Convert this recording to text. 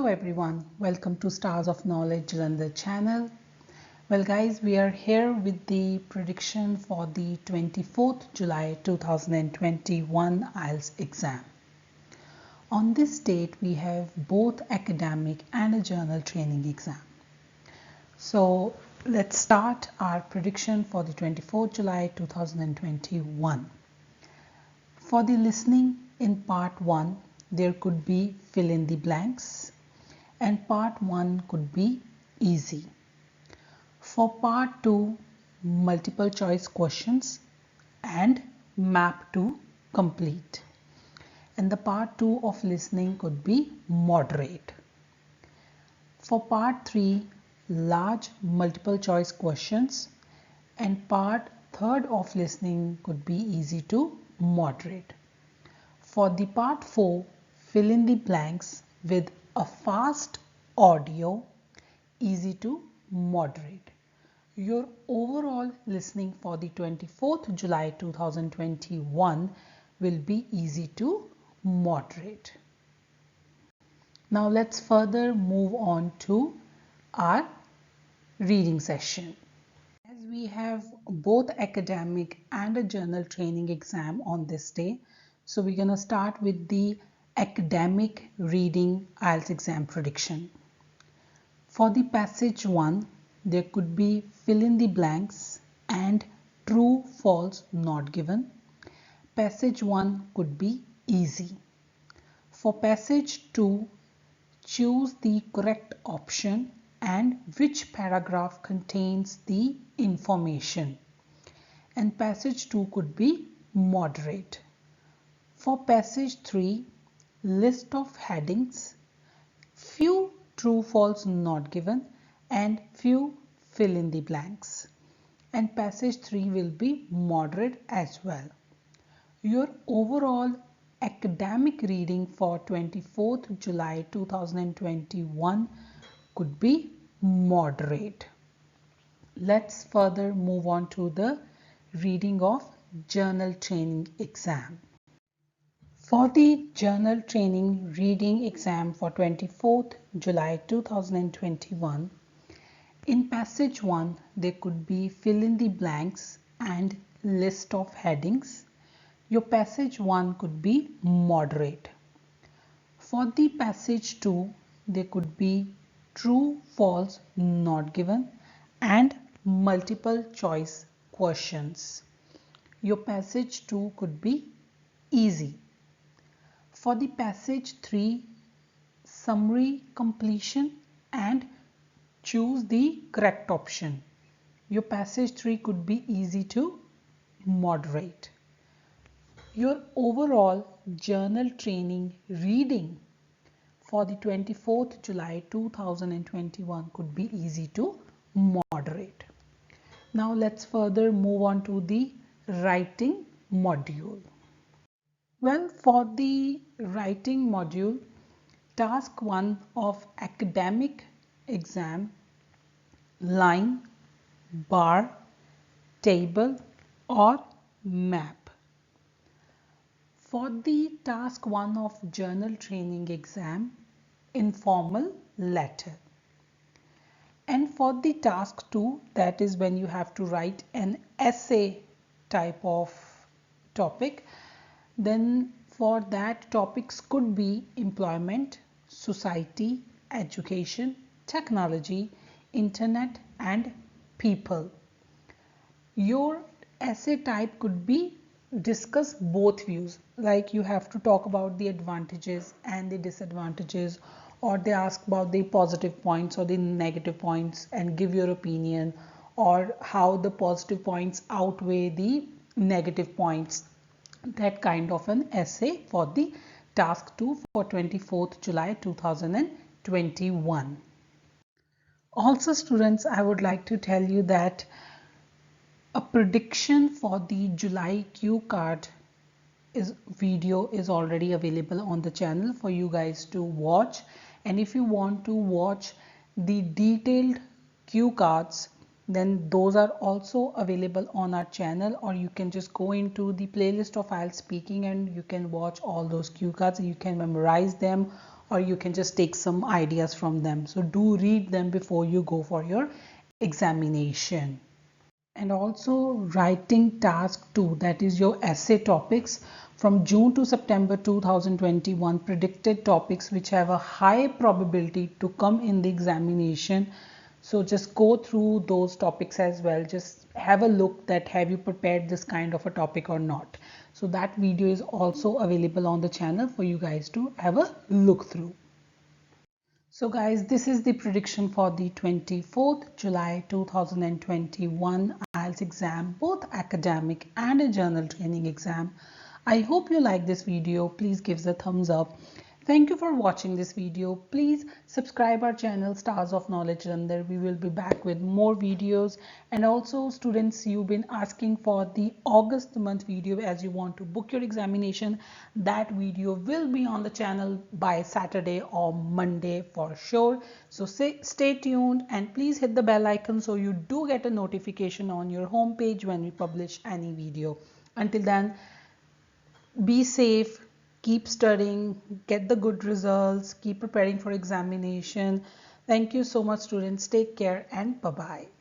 Hello everyone, welcome to Stars of Knowledge Jalandhar channel. Well guys, we are here with the prediction for the 24th July 2021 IELTS exam. On this date, we have both academic and a journal training exam. So let's start our prediction for the 24th July 2021. For the listening in part 1, there could be fill in the blanks and part 1 could be easy. For part 2, multiple choice questions and map to complete. And the part 2 of listening could be moderate. For part 3, large multiple choice questions and part 3rd of listening could be easy to moderate. For the part 4, fill in the blanks with a fast audio, easy to moderate. Your overall listening for the 24th July 2021 will be easy to moderate. Now let's further move on to our reading session. As we have both academic and a journal training exam on this day, so we're going to start with the academic reading IELTS exam prediction. For the passage 1, there could be fill in the blanks and true, false, not given. Passage 1 could be easy. For passage 2, choose the correct option and which paragraph contains the information. And passage 2 could be moderate. For passage 3, list of headings, few true, false, not given and few fill in the blanks. And passage 3 will be moderate as well. Your overall academic reading for 24th July 2021 could be moderate. Let's further move on to the reading of journal training exam. For the journal training reading exam for 24th July 2021, in passage 1 there could be fill in the blanks and list of headings. Your passage 1 could be moderate. For the passage 2, there could be true, false, not given and multiple choice questions. Your passage 2 could be easy. For the passage 3, summary completion and choose the correct option. Your passage 3 could be easy to moderate. Your overall journal training reading for the 24th July 2021 could be easy to moderate. Now let's further move on to the writing module. Well, for the writing module, task 1 of academic exam, line, bar, table or map. For the task 1 of journal training exam, informal letter. And for the task 2, that is when you have to write an essay type of topic, then for that topics could be employment, society, education, technology, internet and people. Your essay type could be discuss both views, like you have to talk about the advantages and the disadvantages, or they ask about the positive points or the negative points and give your opinion, or how the positive points outweigh the negative points. That kind of an essay for the task 2 for 24th July 2021. Also students, I would like to tell you that a prediction for the July cue card video is already available on the channel for you guys to watch. And if you want to watch the detailed cue cards, then those are also available on our channel, or you can just go into the playlist of IELTS speaking and you can watch all those cue cards. You can memorize them or you can just take some ideas from them. So do read them before you go for your examination. And also writing task 2, that is your essay topics from June to September 2021, predicted topics which have a high probability to come in the examination. So just go through those topics as well. Just have a look that have you prepared this kind of a topic or not. So that video is also available on the channel for you guys to have a look through. So guys, this is the prediction for the 24th July 2021 IELTS exam, both academic and a journal training exam. I hope you like this video. Please give the thumbs up. Thank you for watching this video. Please subscribe our channel Stars of Knowledge Jalandhar. We will be back with more videos. And also students, you've been asking for the August month video as you want to book your examination. That video will be on the channel by Saturday or Monday for sure. So stay tuned and please hit the bell icon so you do get a notification on your home page when we publish any video. Until then, be safe, keep studying, get the good results, keep preparing for examination. Thank you so much students. Take care and bye-bye.